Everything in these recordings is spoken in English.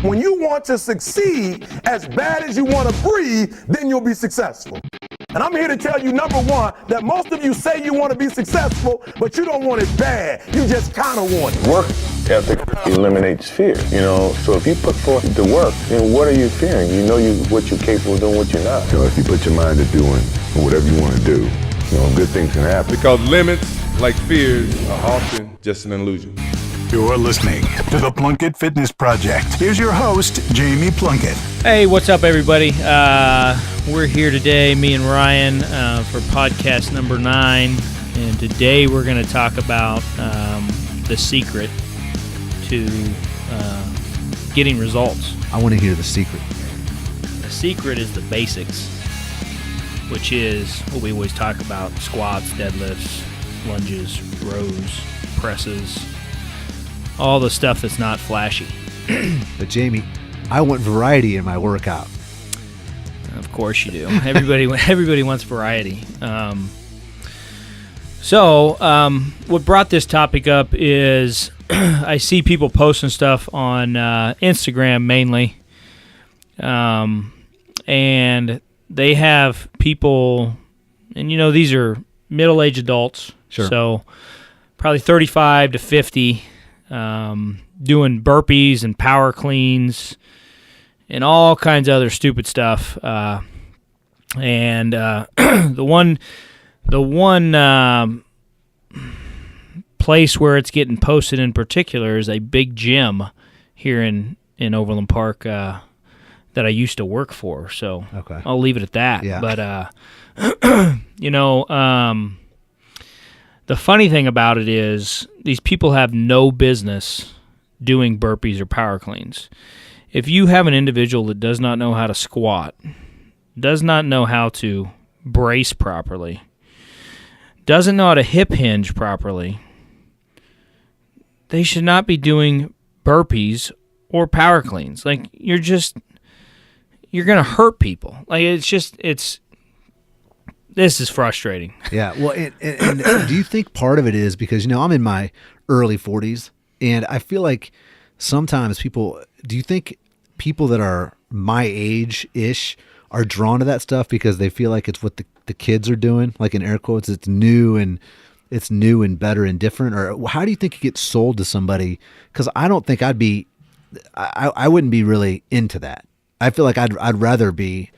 When you want to succeed as bad as you want to breathe, then you'll be successful. And I'm here to tell you, number one, that most of you say you want to be successful, but you don't want it bad. You just kind of want it. Work ethic eliminates fear, So if you put forth the work, then what are you fearing? You know what you're capable of doing, what you're not. If you put your mind to doing whatever you want to do, good things can happen. Because limits, like fears, are often just an illusion. You're listening to the Plunkett Fitness Project. Here's your host, Jamie Plunkett. Hey, what's up, everybody? We're here today, me and Ryan, for podcast number 9. And today we're going to talk about the secret to getting results. I want to hear the secret. The secret is the basics, which is what we always talk about: squats, deadlifts, lunges, rows, presses, all the stuff that's not flashy. But Jamie, I want variety in my workout. Of course you do. Everybody wants variety. So what brought this topic up is I see people posting stuff on Instagram mainly, and they have people, and these are middle-aged adults, sure. So probably 35 to 50, doing burpees and power cleans and all kinds of other stupid stuff. And the one place where it's getting posted in particular is a big gym here in Overland Park that I used to work for. So okay. I'll leave it at that. Yeah. But the funny thing about it is these people have no business doing burpees or power cleans. If you have an individual that does not know how to squat, does not know how to brace properly, doesn't know how to hip hinge properly, they should not be doing burpees or power cleans. Like, you're going to hurt people. Like, this is frustrating. Yeah, well, and do you think part of it is because, I'm in my early 40s, and I feel like sometimes do you think people that are my age-ish are drawn to that stuff because they feel like it's what the kids are doing, like in air quotes, it's new and better and different? Or how do you think it gets sold to somebody? Because I don't think I wouldn't be really into that. I feel like I'd rather be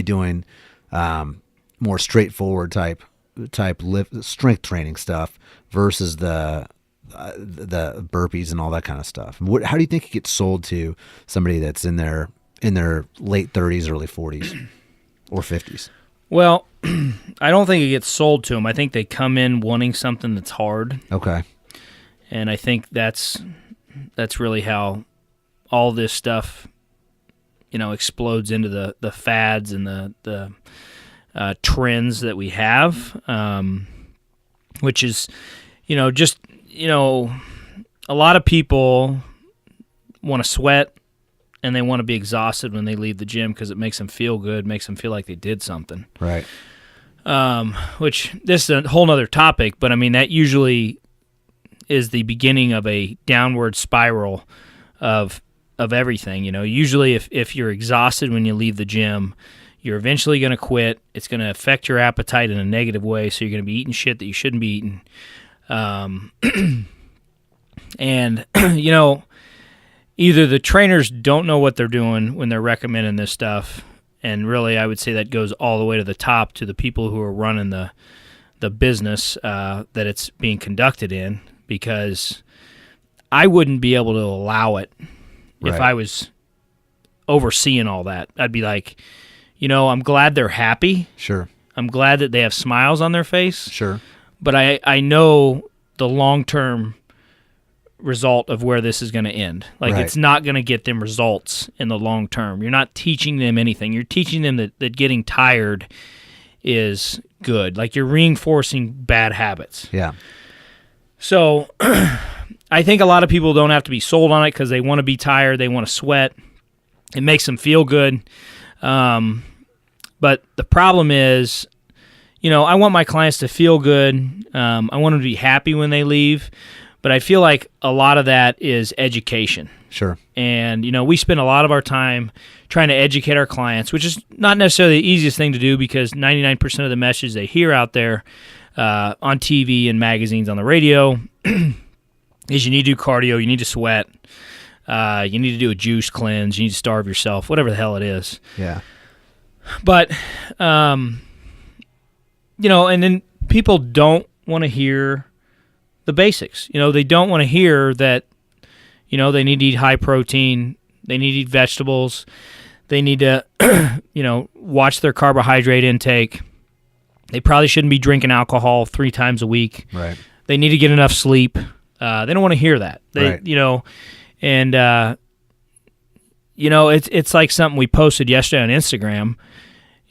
doing more straightforward type lift strength training stuff versus the burpees and all that kind of stuff. How do you think it gets sold to somebody that's in their late 30s, early 40s, or 50s? Well, I don't think it gets sold to them. I think they come in wanting something that's hard. Okay. And I think that's really how all this stuff, explodes into the fads and the trends that we have, which is, a lot of people want to sweat and they want to be exhausted when they leave the gym because it makes them feel good, makes them feel like they did something. Right. Which this is a whole nother topic, but I mean, that usually is the beginning of a downward spiral of everything. Usually if you're exhausted when you leave the gym, you're eventually going to quit. It's going to affect your appetite in a negative way, so you're going to be eating shit that you shouldn't be eating. And, either the trainers don't know what they're doing when they're recommending this stuff, and really I would say that goes all the way to the top, to the people who are running the business that it's being conducted in, because I wouldn't be able to allow it if I was overseeing all that. I'd be like, I'm glad they're happy. Sure. I'm glad that they have smiles on their face. Sure. But I know the long-term result of where this is going to end. Like, It's not going to get them results in the long term. You're not teaching them anything. You're teaching them that getting tired is good. Like, you're reinforcing bad habits. Yeah. So I think a lot of people don't have to be sold on it because they want to be tired. They want to sweat. It makes them feel good. But the problem is, I want my clients to feel good. I want them to be happy when they leave. But I feel like a lot of that is education. Sure. And, we spend a lot of our time trying to educate our clients, which is not necessarily the easiest thing to do because 99% of the message they hear out there on TV and magazines, on the radio, is you need to do cardio, you need to sweat, you need to do a juice cleanse, you need to starve yourself, whatever the hell it is. Yeah. But, and then people don't want to hear the basics. They don't want to hear that, they need to eat high protein, they need to eat vegetables, they need to, watch their carbohydrate intake. They probably shouldn't be drinking alcohol 3 times a week. Right. They need to get enough sleep. They don't want to hear that. Right. And it's like something we posted yesterday on Instagram.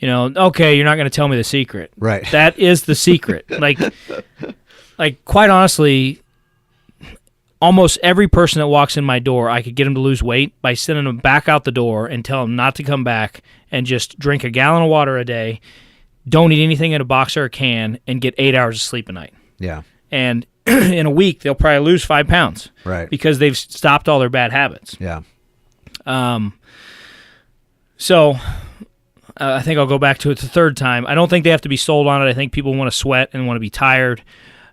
Okay, you're not going to tell me the secret. Right. That is the secret. Like quite honestly, almost every person that walks in my door, I could get them to lose weight by sending them back out the door and tell them not to come back and just drink a gallon of water a day, don't eat anything in a box or a can, and get 8 hours of sleep a night. Yeah. And in a week, they'll probably lose 5 pounds. Right. Because they've stopped all their bad habits. Yeah. So I think I'll go back to it the third time. I don't think they have to be sold on it. I think people want to sweat and want to be tired.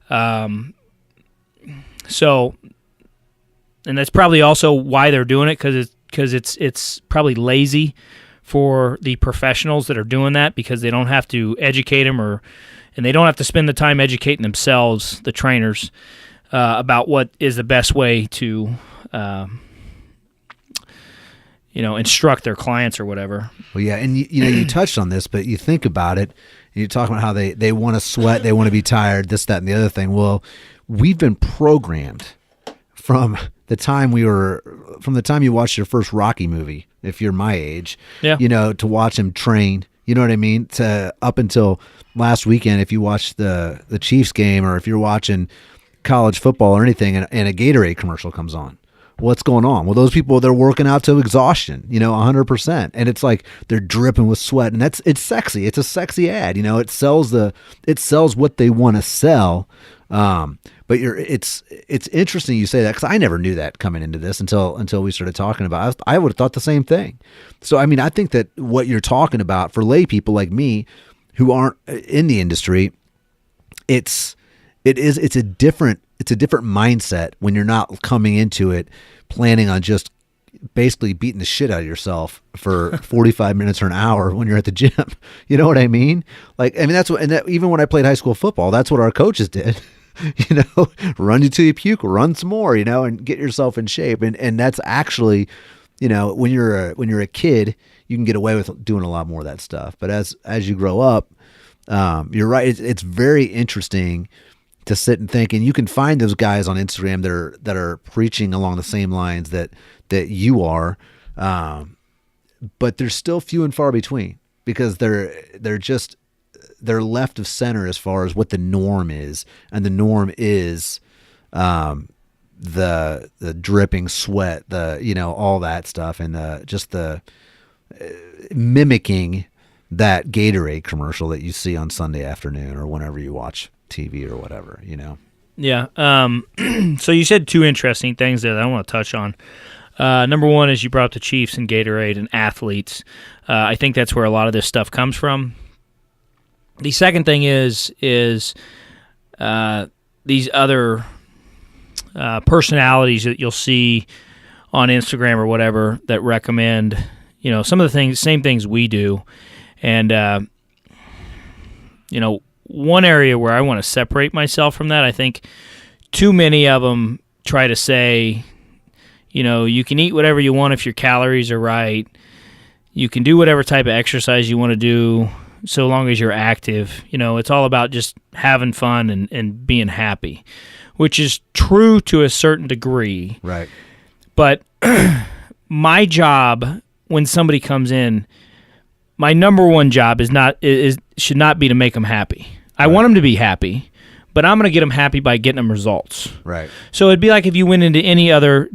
And that's probably also why they're doing it, because it's probably lazy for the professionals that are doing that, because they don't have to educate them and they don't have to spend the time educating themselves, the trainers, about what is the best way to instruct their clients or whatever. Well, yeah, and you touched on this, but you think about it, and you're talking about how they want to sweat, they want to be tired, this, that, and the other thing. Well, we've been programmed from the time you watched your first Rocky movie, if you're my age, to watch him train. You know what I mean? To up until last weekend, if you watched the Chiefs game, or if you're watching college football or anything, and a Gatorade commercial comes on. What's going on? Well, those people, they're working out to exhaustion, 100%. And it's like they're dripping with sweat, and it's sexy. It's a sexy ad. It sells what they want to sell. But it's interesting you say that, because I never knew that coming into this until we started talking about it. I would have thought the same thing. So, I mean, I think that what you're talking about for lay people like me who aren't in the industry, it's a different mindset when you're not coming into it planning on just basically beating the shit out of yourself for 45 minutes or an hour when you're at the gym. You know what I mean? Even when I played high school football, that's what our coaches did. Run you till you puke, run some more, and get yourself in shape. And that's actually, when you're a kid, you can get away with doing a lot more of that stuff. But as you grow up, you're right. It's very interesting to sit and think, and you can find those guys on Instagram that are preaching along the same lines that you are, but they're still few and far between, because they're left of center as far as what the norm is, and the norm is the dripping sweat, all that stuff, and the mimicking that Gatorade commercial that you see on Sunday afternoon or whenever you watch TV or whatever, Yeah. So you said 2 interesting things there that I want to touch on. Number one is you brought up the Chiefs and Gatorade and athletes. I think that's where a lot of this stuff comes from. The second thing is these other personalities that you'll see on Instagram or whatever that recommend, some of the same things we do. And, one area where I want to separate myself from that, I think too many of them try to say, you can eat whatever you want if your calories are right. You can do whatever type of exercise you want to do so long as you're active. It's all about just having fun and being happy, which is true to a certain degree. Right. But my job when somebody comes in, my number one job should not be to make them happy. I want them to be happy, but I'm going to get them happy by getting them results. Right. So it'd be like if you went into any other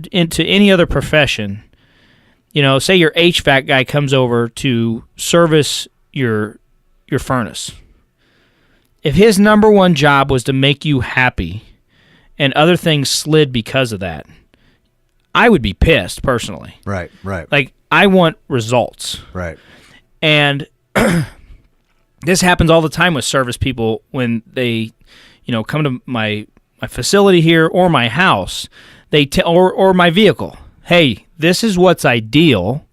profession. Say your HVAC guy comes over to service your furnace. If his number one job was to make you happy and other things slid because of that, I would be pissed personally. Right. Like, I want results. Right. And this happens all the time with service people when they, come to my facility here or my house, or my vehicle. Hey, this is what's ideal,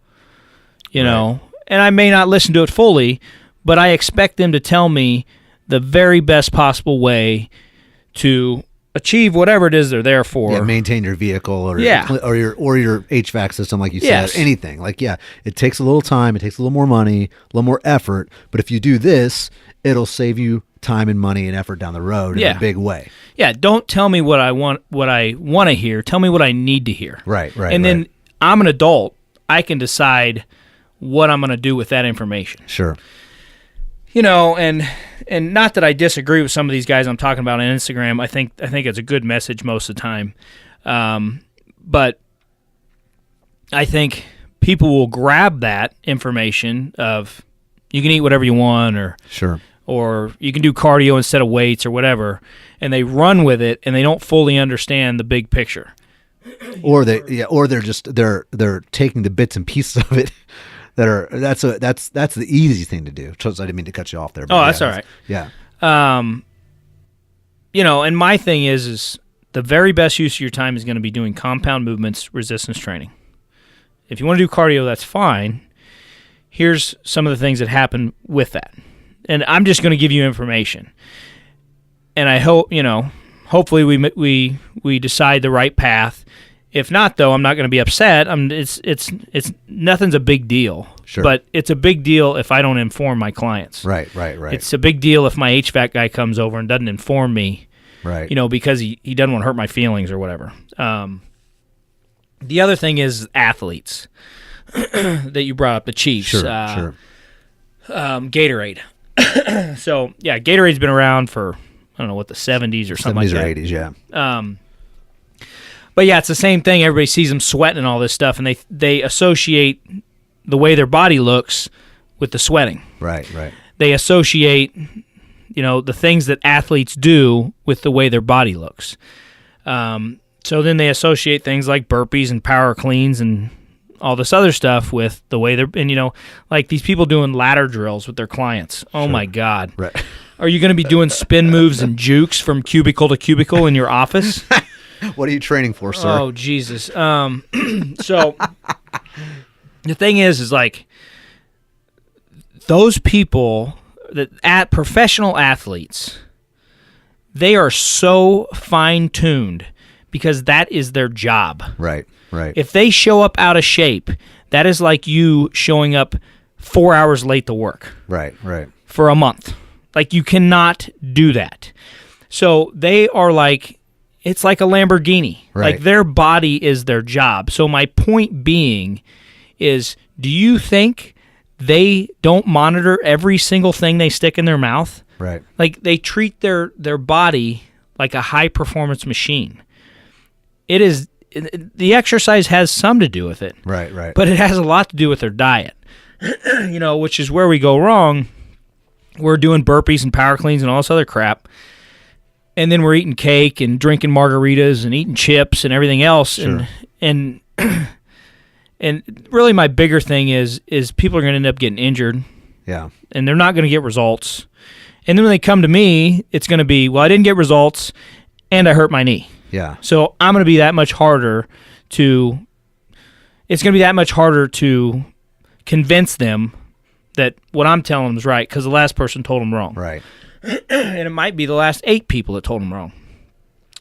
know, and I may not listen to it fully, but I expect them to tell me the very best possible way to achieve whatever it is they're there for. Yeah, maintain your vehicle or or your HVAC system, like you said. Yes. Anything. Like, it takes a little time, it takes a little more money, a little more effort. But if you do this, it'll save you time and money and effort down the road in a big way. Yeah, don't tell me what I want to hear. Tell me what I need to hear. Right. And then I'm an adult. I can decide what I'm going to do with that information. Sure. And not that I disagree with some of these guys I'm talking about on Instagram. I think it's a good message most of the time. But I think people will grab that information of you can eat whatever you want, or you can do cardio instead of weights or whatever, and they run with it and they don't fully understand the big picture. Or they're taking the bits and pieces of it. That's the easy thing to do. I didn't mean to cut you off there. But that's all right. Yeah. And my thing is the very best use of your time is going to be doing compound movements, resistance training. If you want to do cardio, that's fine. Here's some of the things that happen with that. And I'm just going to give you information. And I hope, hopefully we decide the right path. If not, though, I'm not going to be upset. It's nothing's a big deal. Sure. But it's a big deal if I don't inform my clients. Right. It's a big deal if my HVAC guy comes over and doesn't inform me. Right. Because he doesn't want to hurt my feelings or whatever. The other thing is athletes that you brought up, the Chiefs. Sure. Gatorade. So, yeah, Gatorade's been around for, I don't know, the 70s or something like that. 70s or 80s, yeah. But yeah, it's the same thing. Everybody sees them sweating and all this stuff, and they associate the way their body looks with the sweating. Right. They associate, the things that athletes do with the way their body looks. So then they associate things like burpees and power cleans and all this other stuff with the way they're, and like these people doing ladder drills with their clients. Oh my God. Right. Are you going to be doing spin moves and jukes from cubicle to cubicle in your office? What are you training for, sir? Oh, Jesus. So the thing is like those people at professional athletes, they are so fine-tuned because that is their job. Right. If they show up out of shape, that is like you showing up 4 hours late to work. Right. For a month. Like, you cannot do that. So they are like, it's like a Lamborghini. Right. Like, their body is their job. So my point being is, do you think they don't monitor every single thing they stick in their mouth? Right. Like, they treat their body like a high-performance machine. It is, the exercise has some to do with it. Right. But it has a lot to do with their diet, which is where we go wrong. We're doing burpees and power cleans and all this other crap. And then we're eating cake and drinking margaritas and eating chips and everything else. Sure. And really my bigger thing is people are going to end up getting injured. Yeah. And they're not going to get results. And then when they come to me, it's going to be, well, I didn't get results and I hurt my knee. Yeah. So I'm going to be that much harder to convince them that what I'm telling them is right because the last person told them wrong. Right. And it might be the last 8 people that told them wrong.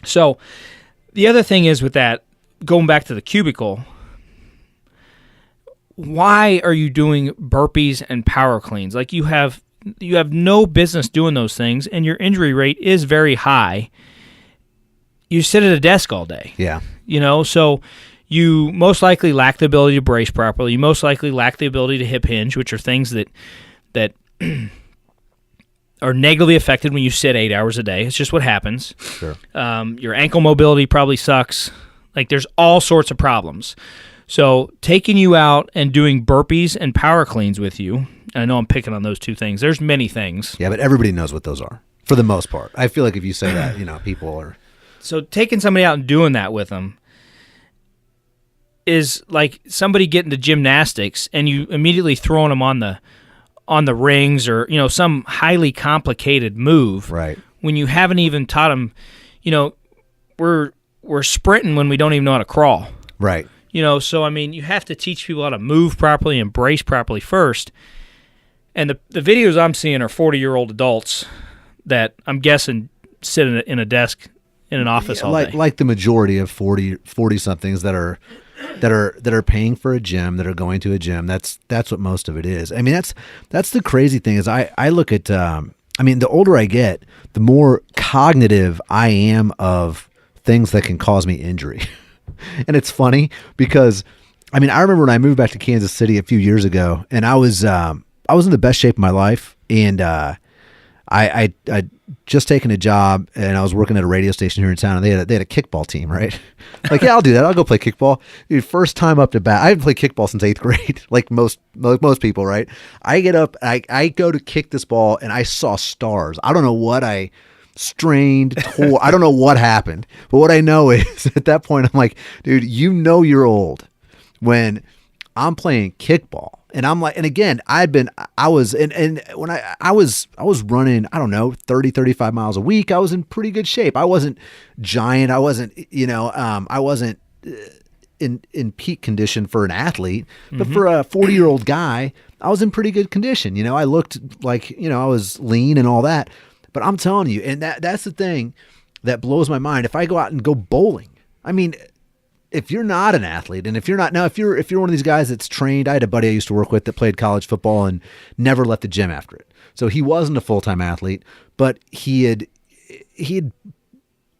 So the other thing is with that, going back to the cubicle, why are you doing burpees and power cleans? Like you have no business doing those things, and your injury rate is very high. You sit at a desk all day. Yeah. So you most likely lack the ability to brace properly. You most likely lack the ability to hip hinge, which are things that are negatively affected when you sit 8 hours a day. It's just what happens. Sure. Your ankle mobility probably sucks. Like there's all sorts of problems. So taking you out and doing burpees and power cleans with you, I know I'm picking on those two things. There's many things. Yeah, but everybody knows what those are for the most part. I feel like if you say that, people are So taking somebody out and doing that with them is like somebody getting to gymnastics and you immediately throwing them on the rings or, some highly complicated move. Right. When you haven't even taught them, we're sprinting when we don't even know how to crawl. Right. So you have to teach people how to move properly and brace properly first. And the videos I'm seeing are 40-year-old adults that I'm guessing sit in a desk in an office all day. Like the majority of 40 somethings that are paying for a gym, that are going to a gym. That's what most of it is. I mean, that's the crazy thing is I look at the older I get, the more cognitive I am of things that can cause me injury. And it's funny because I remember when I moved back to Kansas City a few years ago, and I was in the best shape of my life, and I just taken a job, and I was working at a radio station here in town, and they had a kickball team, right? Like, yeah, I'll do that. I'll go play kickball. Dude, first time up to bat. I haven't played kickball since 8th grade, like most people, right? I get up, I go to kick this ball, and I saw stars. I don't know what I strained, tore. I don't know what happened, but what I know is at that point, I'm like, dude, you're old when I'm playing kickball. And I'm like, and again, when I was running, I don't know, 30, 35 miles a week. I was in pretty good shape. I wasn't giant. I wasn't, I wasn't in peak condition for an athlete, but for a 40-year-old guy, I was in pretty good condition. I looked like, I was lean and all that, but I'm telling you, and that's the thing that blows my mind. If I go out and go bowling, if you're not an athlete, and if you're one of these guys that's trained, I had a buddy I used to work with that played college football and never left the gym after it. So he wasn't a full-time athlete, but he had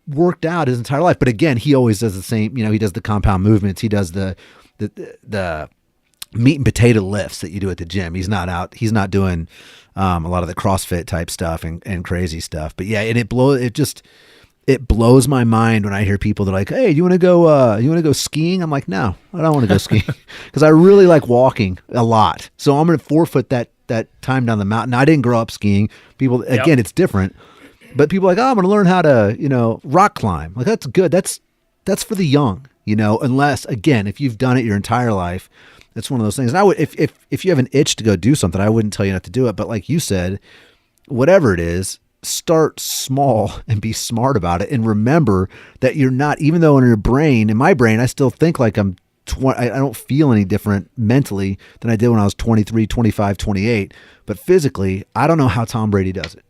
worked out his entire life. But again, he always does the same, he does the compound movements. He does the meat and potato lifts that you do at the gym. He's not doing a lot of the CrossFit type stuff and crazy stuff. But yeah, and it blows my mind when I hear people that are like, hey, you want to go skiing? I'm like, no, I don't want to go skiing because I really like walking a lot. So I'm going to forfeit that time down the mountain. I didn't grow up skiing. People, again, it's different, but people are like, oh, I'm going to learn how to, rock climb. Like, that's good. That's for the young, unless, again, if you've done it your entire life, that's one of those things. And I would, if you have an itch to go do something, I wouldn't tell you not to do it. But like you said, whatever it is, start small and be smart about it, and remember that you're not, even though in my brain, I still think like I'm 20, I don't feel any different mentally than I did when I was 23, 25, 28, but physically, I don't know how Tom Brady does it.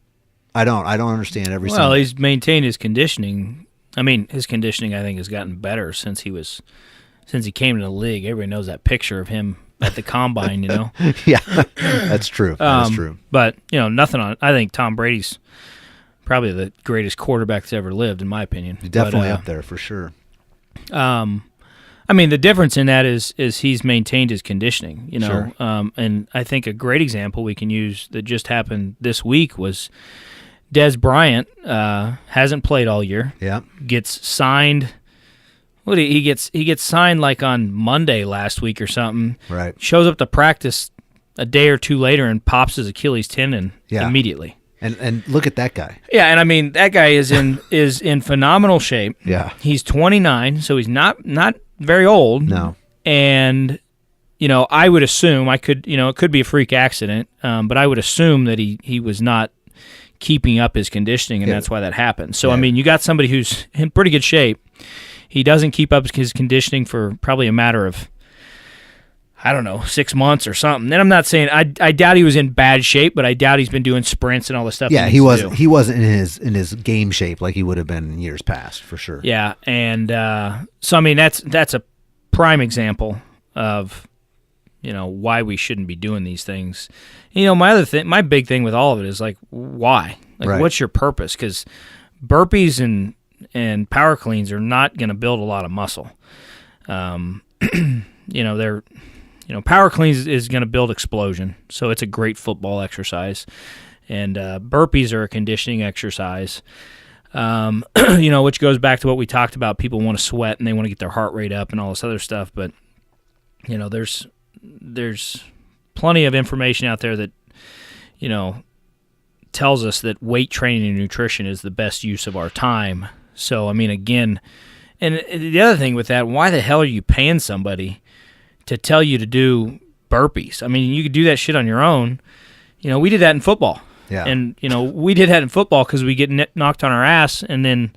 I don't understand every single. Well, he's maintained his conditioning. His conditioning, I think, has gotten better since he came to the league. Everybody knows that picture of him at the combine, Yeah, that's true. That's true. But, nothing on. I think Tom Brady's probably the greatest quarterback that's ever lived, in my opinion. Definitely up there for sure. The difference in that is he's maintained his conditioning, Sure. And I think a great example we can use that just happened this week was Des Bryant hasn't played all year. Yeah. Gets signed. He gets signed like on Monday last week or something. Right. Shows up to practice a day or two later and pops his Achilles tendon immediately. And look at that guy. Yeah, and that guy is in phenomenal shape. Yeah. He's 29, so he's not very old. No. And I would assume it could be a freak accident, but I would assume that he was not keeping up his conditioning, and that's why that happened. So you got somebody who's in pretty good shape. He doesn't keep up his conditioning for probably a matter of, 6 months or something. And I'm not saying I doubt he was in bad shape, but I doubt he's been doing sprints and all this stuff. Yeah, he wasn't. He wasn't in his game shape like he would have been in years past, for sure. Yeah, and so that's a prime example of why we shouldn't be doing these things. My big thing with all of it is like, why? Like, right. What's your purpose? Because burpees and power cleans are not going to build a lot of muscle. Power cleans is going to build explosion, so it's a great football exercise. And burpees are a conditioning exercise, which goes back to what we talked about. People want to sweat and they want to get their heart rate up and all this other stuff. But there's plenty of information out there that tells us that weight training and nutrition is the best use of our time. So, I mean, again, and the other thing with that, why the hell are you paying somebody to tell you to do burpees? I mean, you could do that shit on your own. You know, we did that in football. Yeah. And, you know, we did that in football because we get knocked on our ass, and then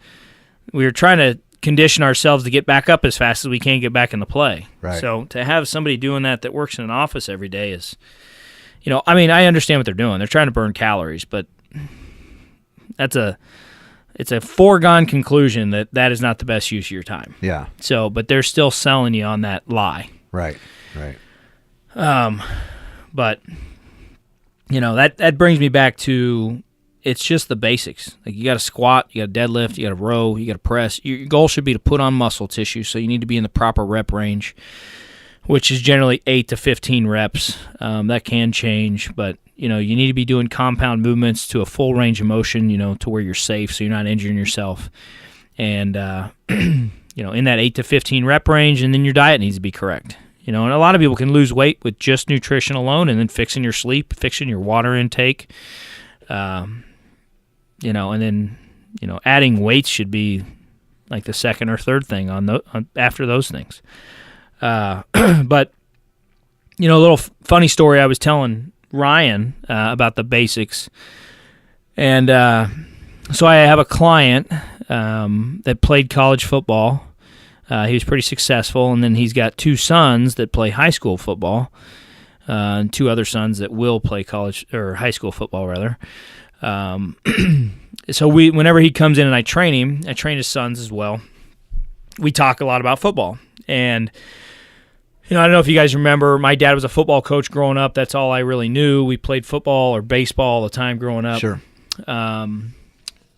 we were trying to condition ourselves to get back up as fast as we can get back into play. Right. So to have somebody doing that works in an office every day is, you know, I mean, I understand what they're doing. They're trying to burn calories, but it's a foregone conclusion that is not the best use of your time. Yeah. So, but they're still selling you on that lie. Right. Right. But you know, that brings me back to, it's just the basics. Like, you got to squat, you got to deadlift, you got to row, you got to press. Your goal should be to put on muscle tissue, so you need to be in the proper rep range, which is generally 8 to 15 reps. That can change, but you know, you need to be doing compound movements to a full range of motion, you know, to where you're safe, so you're not injuring yourself. And you know, in that 8 to 15 rep range, and then your diet needs to be correct. You know, and a lot of people can lose weight with just nutrition alone, and then fixing your sleep, fixing your water intake. You know, and then, you know, adding weights should be like the second or third thing after those things. But, you know, a little funny story I was telling Ryan about the basics. And so I have a client that played college football. He was pretty successful, and then he's got 2 sons that play high school football, and 2 other sons that will play college or high school football rather. So whenever he comes in and I train him, I train his sons as well. We talk a lot about football, and you know, I don't know if you guys remember, my dad was a football coach growing up. That's all I really knew. We played football or baseball all the time growing up. Sure.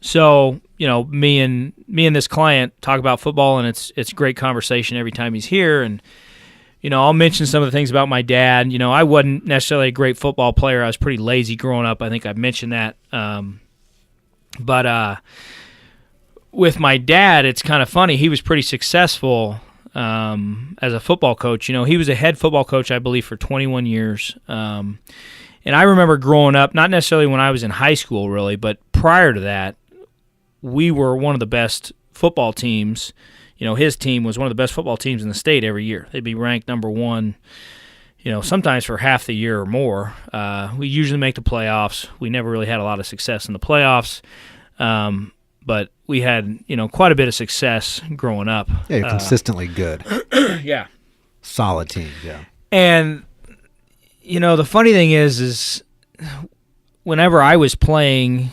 So you know, me and this client talk about football, and it's great conversation every time he's here. And you know, I'll mention some of the things about my dad. You know, I wasn't necessarily a great football player. I was pretty lazy growing up. I think I've mentioned that. But with my dad, it's kind of funny. He was pretty successful as a football coach. You know, he was a head football coach, I believe, for 21 years. And I remember growing up, not necessarily when I was in high school, really, but prior to that, we were one of the best football teams. You know, his team was one of the best football teams in the state every year. They'd be ranked number 1, you know, sometimes for half the year or more. We usually make the playoffs. We never really had a lot of success in the playoffs, but we had, you know, quite a bit of success growing up. Yeah, you're consistently good. Yeah. Solid team, yeah. And, you know, the funny thing is whenever I was playing,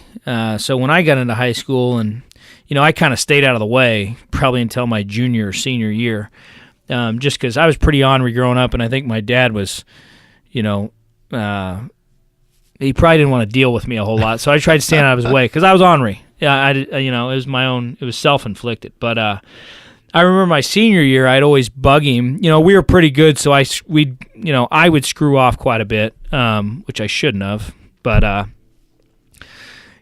so when I got into high school, and you know, I kind of stayed out of the way probably until my junior or senior year, just because I was pretty ornery growing up, and I think my dad was, you know, he probably didn't want to deal with me a whole lot, so I tried to stand out of his way because I was ornery. Yeah, you know, it was my own, it was self-inflicted. But I remember my senior year, I'd always bug him. You know, we were pretty good, so I would screw off quite a bit, which I shouldn't have, but.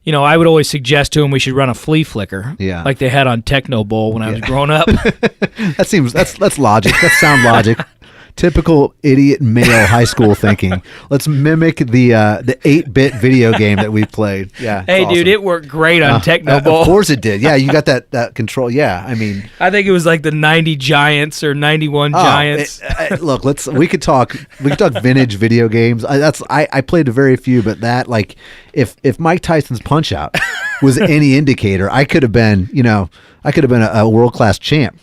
You know, I would always suggest to him we should run a flea flicker, like they had on Techno Bowl when I was growing up. That's logic. That's sound logic. Typical idiot male high school thinking. Let's mimic the 8-bit video game that we played. Yeah. Hey, dude, it worked great on Techno Bowl. Of course it did. Yeah, you got that control. Yeah, I mean, I think it was like the 90 Giants or 91 Giants. Look, we could talk vintage video games. I played very few, but that, like, if Mike Tyson's Punch Out was any indicator, I could have been a world-class champ.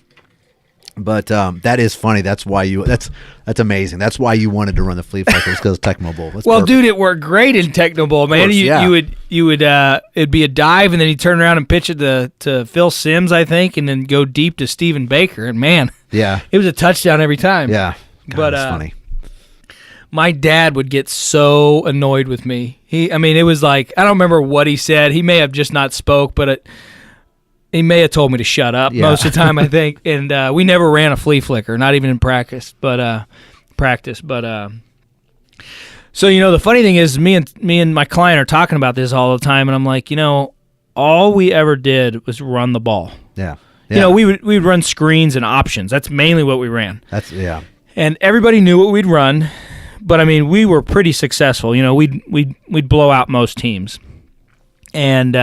But that is funny. That's why that's amazing. That's why you wanted to run the flea flickers, because Tecmo Bowl. Well, perfect. Dude, it worked great in Tecmo Bowl, man. Course, you would it'd be a dive, and then he'd turn around and pitch it to Phil Simms, I think, and then go deep to Stephen Baker. And man, yeah, it was a touchdown every time. Yeah, God, that's funny. My dad would get so annoyed with me. It was like, I don't remember what he said. He may have just not spoke, but he may have told me to shut up most of the time, I think. And we never ran a flea flicker, not even in practice. But so, you know, the funny thing is, me and my client are talking about this all the time, and I'm like, you know, all we ever did was run the ball. Yeah. You know, we would run screens and options. That's mainly what we ran. And everybody knew what we'd run, but I mean, we were pretty successful. You know, we'd blow out most teams, and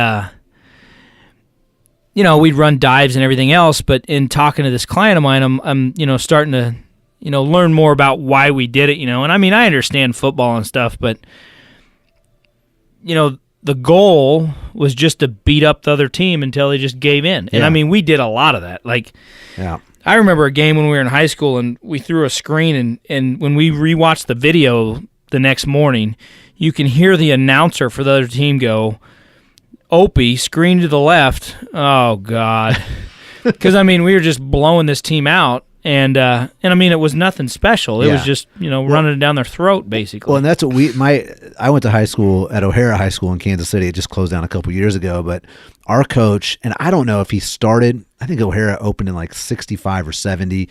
we'd run dives and everything else. But in talking to this client of mine, I'm starting to, learn more about why we did it, And I mean, I understand football and stuff, but, the goal was just to beat up the other team until they just gave in. And I mean, we did a lot of that. Like, I remember a game when we were in high school and we threw a screen, and when we rewatched the video the next morning, you can hear the announcer for the other team go, Opie, screen to the left. Oh, God. Because, I mean, we were just blowing this team out. And I mean, it was nothing special. It was just, running it down their throat, basically. Well, and that's what I went to high school at O'Hara High School in Kansas City. It just closed down a couple years ago. But our coach, and I don't know if he started, I think O'Hara opened in like 65 or 70.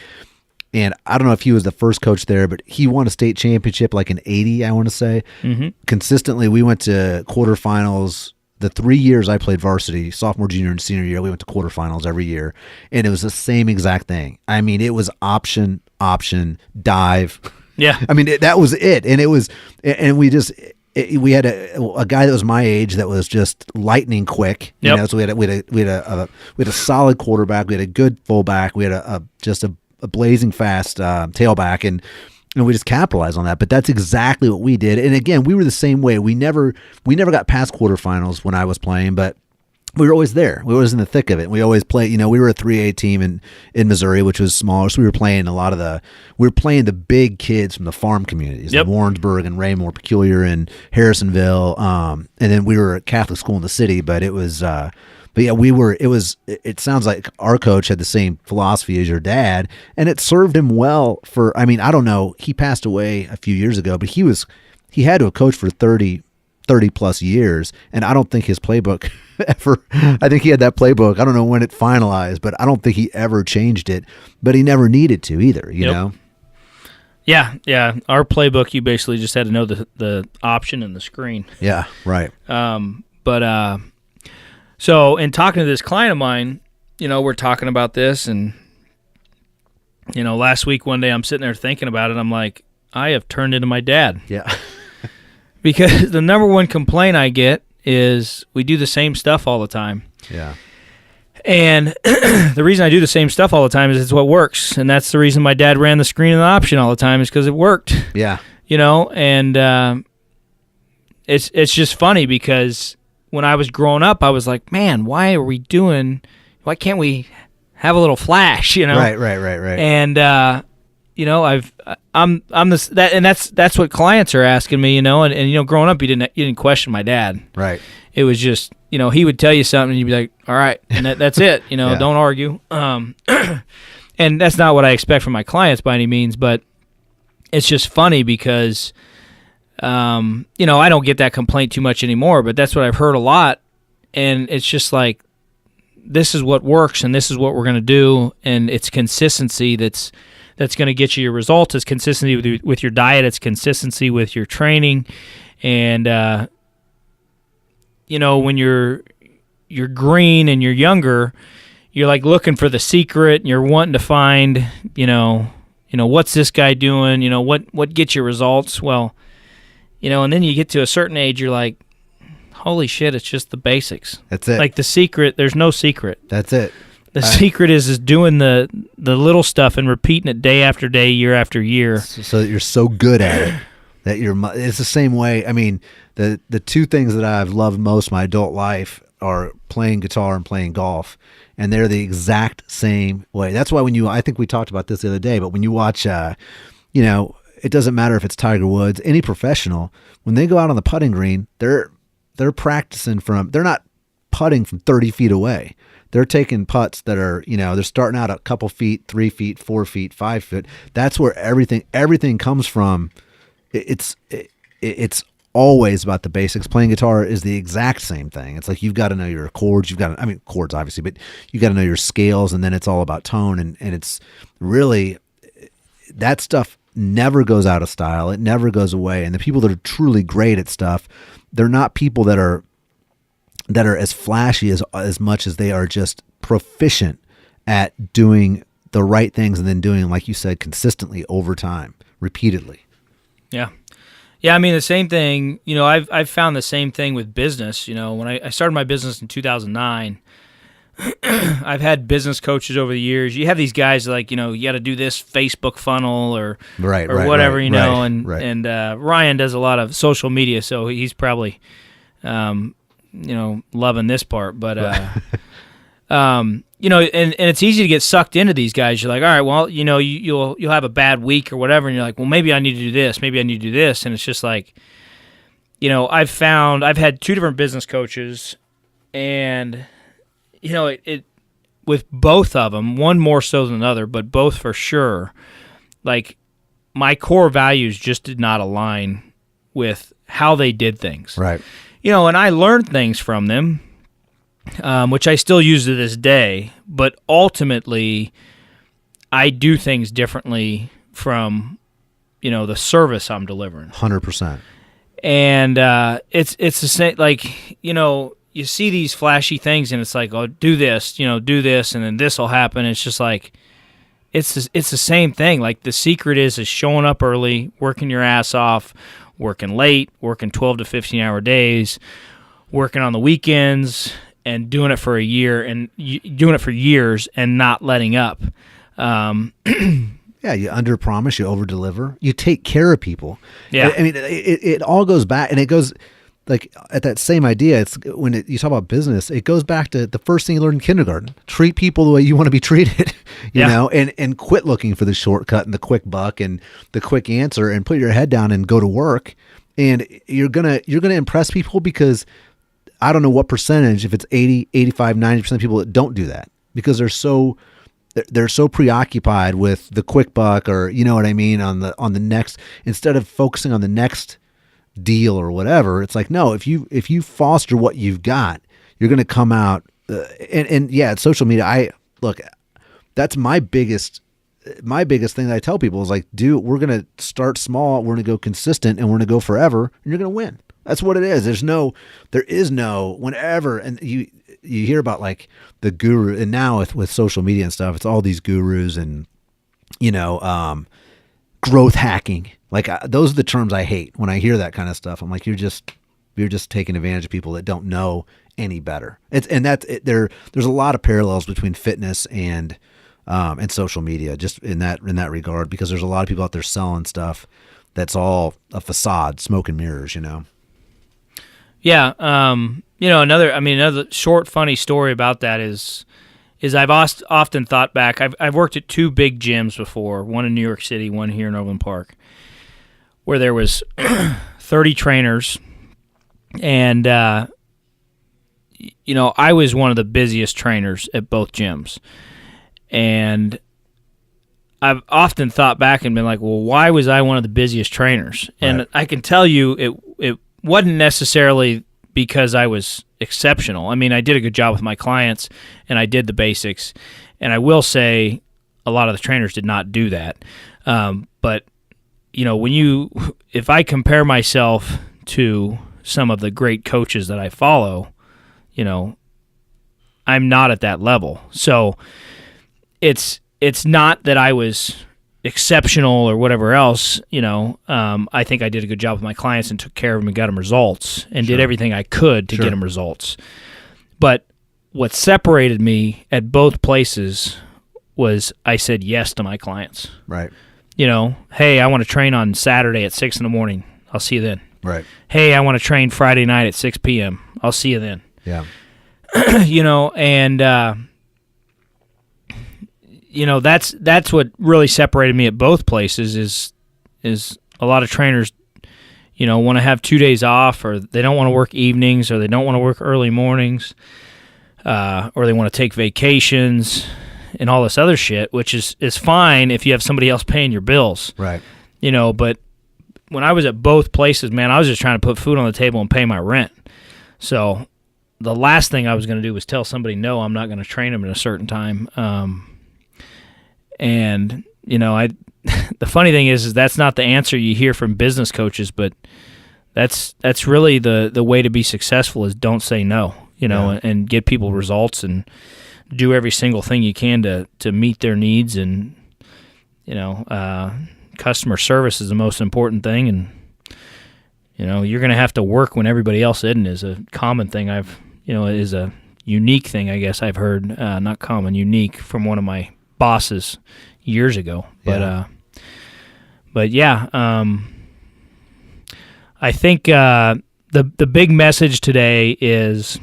And I don't know if he was the first coach there, but he won a state championship like in 80, I want to say. Mm-hmm. Consistently, we went to quarterfinals. The 3 years I played varsity, sophomore, junior, and senior year, we went to quarterfinals every year, and it was the same exact thing. I mean, it was option, dive. Yeah. I mean, that was it, and we had a guy that was my age that was just lightning quick. Yep. So we had a solid quarterback, we had a good fullback, we had a blazing fast tailback, and we just capitalized on that. But that's exactly what we did. And again, we were the same way. We never got past quarterfinals when I was playing, but we were always there. We were always in the thick of it. We always played, we were a 3A team in Missouri, which was smaller. So we were playing the big kids from the farm communities, yep. Warrensburg and Raymore, Peculiar and Harrisonville. And then we were a Catholic school in the city, but it was, it sounds like our coach had the same philosophy as your dad, and it served him well I don't know, he passed away a few years ago, but he had to have coached for 30 plus years, and I don't think his playbook I think he had that playbook. I don't know when it finalized, but I don't think he ever changed it, but he never needed to either, you know? Yeah. Our playbook, you basically just had to know the option and the screen. Yeah, right. So in talking to this client of mine, we're talking about this, and, last week one day I'm sitting there thinking about it. I'm like, I have turned into my dad. Yeah. Because the number one complaint I get is we do the same stuff all the time. Yeah. And the reason I do the same stuff all the time is it's what works. And that's the reason my dad ran the screen and the option all the time, is because it worked. Yeah. And it's just funny because when I was growing up, I was like, man, why can't we have a little flash, Right. And that's what clients are asking me, and growing up, you didn't question my dad. Right. It was just, he would tell you something and you'd be like, all right, and that's it, Yeah. Don't argue. And that's not what I expect from my clients by any means, but it's just funny because I don't get that complaint too much anymore, but that's what I've heard a lot. And it's just like, this is what works and this is what we're going to do. And it's consistency that's going to get you your results. It's consistency with your diet. It's consistency with your training. And, when you're green and you're younger, you're like looking for the secret and you're wanting to find, what's this guy doing? What gets you results? Well, and then you get to a certain age, you're like, holy shit, it's just the basics. That's it. Like the secret, there's no secret. That's it. The secret is doing the little stuff and repeating it day after day, year after year. So that you're so good at it that it's the same way. I mean, the two things that I've loved most my adult life are playing guitar and playing golf. And they're the exact same way. That's why I think we talked about this the other day, but when you watch, it doesn't matter if it's Tiger Woods, any professional, when they go out on the putting green, they're practicing they're not putting from 30 feet away. They're taking putts that are, they're starting out a couple feet, 3 feet, 4 feet, 5 feet. That's where everything comes from. It's always about the basics. Playing guitar is the exact same thing. It's like you've got to know your chords. Chords obviously, but you got to know your scales, and then it's all about tone. And it's really, that stuff never goes out of style. It never goes away. And the people that are truly great at stuff, they're not people that are as flashy as much as they are just proficient at doing the right things and then doing, like you said, consistently over time, repeatedly. Yeah. Yeah, I mean, the same thing, I've found the same thing with business. When I started my business in 2009, I've had business coaches over the years. You have these guys like, you got to do this Facebook funnel or whatever, and Ryan does a lot of social media, so he's probably, loving this part. But, and it's easy to get sucked into these guys. You're like, all right, well, you'll have a bad week or whatever, and you're like, well, maybe I need to do this, maybe I need to do this, and it's just like, I've had 2 different business coaches, and it with both of them, one more so than another, but both for sure, like my core values just did not align with how they did things. Right. And I learned things from them, which I still use to this day, but ultimately I do things differently from, the service I'm delivering. 100%. And it's the same, like, you see these flashy things, and it's like, oh, do this, and then this will happen. It's just like, it's the same thing. Like, the secret is showing up early, working your ass off, working late, working 12 to 15-hour days, working on the weekends, and doing it for a year, and doing it for years, and not letting up. Yeah, you under-promise, you over-deliver. You take care of people. Yeah. I mean, it all goes back, and it goes... Like at that same idea, it's when you talk about business, it goes back to the first thing you learn in kindergarten: treat people the way you want to be treated, you know, and quit looking for the shortcut and the quick buck and the quick answer, and put your head down and go to work. And you're gonna impress people, because I don't know what percentage, if it's 80, 85, 90% of people that don't do that, because they're so preoccupied with the quick buck, or you know what I mean, on the next, instead of focusing on the next deal or whatever. It's like, no, if you foster what you've got, you're going to come out and yeah, social media. That's my biggest thing that I tell people is like, we're going to start small, we're going to go consistent, and we're going to go forever, and you're going to win. That's what it is. There is no whenever, and you hear about like the guru, and now with social media and stuff, it's all these gurus and growth hacking. Like those are the terms I hate when I hear that kind of stuff. I'm like, you're just taking advantage of people that don't know any better. There's a lot of parallels between fitness and social media, just in that regard, because there's a lot of people out there selling stuff that's all a facade, smoke and mirrors, Yeah. Another short funny story about that is I've often thought back. I've worked at 2 big gyms before, one in New York City, one here in Overland Park, where there was 30 trainers, and I was one of the busiest trainers at both gyms. And I've often thought back and been like, well, why was I one of the busiest trainers? Right. And I can tell you it wasn't necessarily because I was exceptional. I mean, I did a good job with my clients, and I did the basics. And I will say a lot of the trainers did not do that. But if I compare myself to some of the great coaches that I follow, I'm not at that level. So it's not that I was exceptional or whatever else. I think I did a good job with my clients and took care of them and got them results, and did everything I could to get them results. But what separated me at both places was I said yes to my clients. Right. Hey, I want to train on Saturday at 6 a.m. I'll see you then. Right. Hey, I want to train Friday night at 6 p.m. I'll see you then. Yeah. That's what really separated me at both places is a lot of trainers, want to have 2 days off, or they don't want to work evenings, or they don't want to work early mornings, or they want to take vacations and all this other shit, which is fine if you have somebody else paying your bills. Right. But when I was at both places, man, I was just trying to put food on the table and pay my rent. So the last thing I was going to do was tell somebody, no, I'm not going to train them at a certain time. And the funny thing is that's not the answer you hear from business coaches, but that's really the way to be successful is don't say no, and get people results and do every single thing you can to meet their needs. And, customer service is the most important thing. And, you're going to have to work when everybody else isn't, is a common thing is a unique thing, I guess I've heard, not common, unique from one of my bosses years ago. Yeah. But yeah, I think the big message today is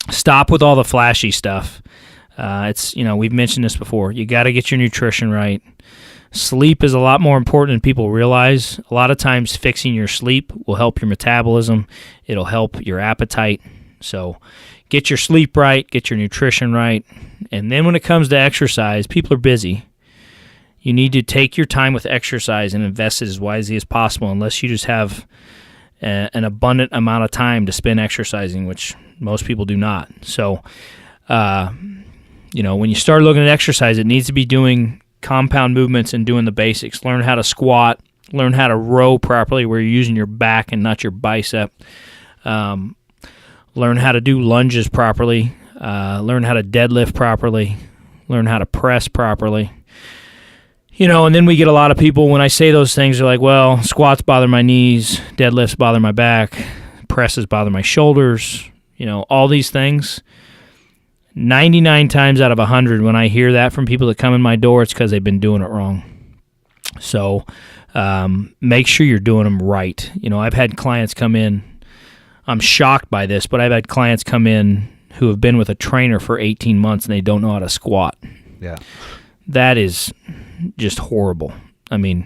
stop with all the flashy stuff. It's, we've mentioned this before. You got to get your nutrition right. Sleep is a lot more important than people realize. A lot of times fixing your sleep will help your metabolism. It'll help your appetite. So get your sleep right, get your nutrition right. And then when it comes to exercise, people are busy. You need to take your time with exercise and invest it as wisely as possible, unless you just have an abundant amount of time to spend exercising, which most people do not. So, when you start looking at exercise, it needs to be doing compound movements and doing the basics. Learn how to squat, learn how to row properly where you're using your back and not your bicep. Learn how to do lunges properly, learn how to deadlift properly, learn how to press properly. And then we get a lot of people, when I say those things, they're like, well, squats bother my knees, deadlifts bother my back, presses bother my shoulders, all these things. 99 times out of 100, when I hear that from people that come in my door, it's because they've been doing it wrong. So make sure you're doing them right. I've had clients come in, I'm shocked by this, but I've had clients come in who have been with a trainer for 18 months and they don't know how to squat. Yeah. That is just horrible. I mean,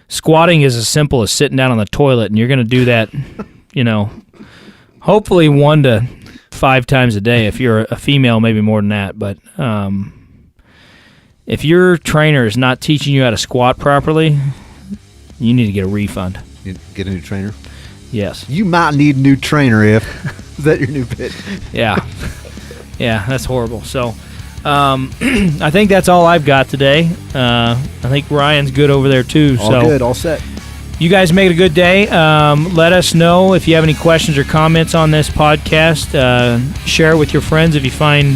squatting is as simple as sitting down on the toilet, and you're going to do that, hopefully 1 to 5 times a day. If you're a female, maybe more than that. But if your trainer is not teaching you how to squat properly, you need to get a refund. You get a new trainer? Yes. You might need a new trainer if is that your new bit? Yeah. Yeah, that's horrible. So I think that's all I've got today. I think Ryan's good over there too. All good, all set. You guys make it a good day. Let us know if you have any questions or comments on this podcast. Share it with your friends if you find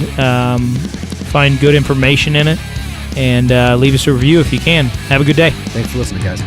good information in it. And leave us a review if you can. Have a good day. Thanks for listening, guys.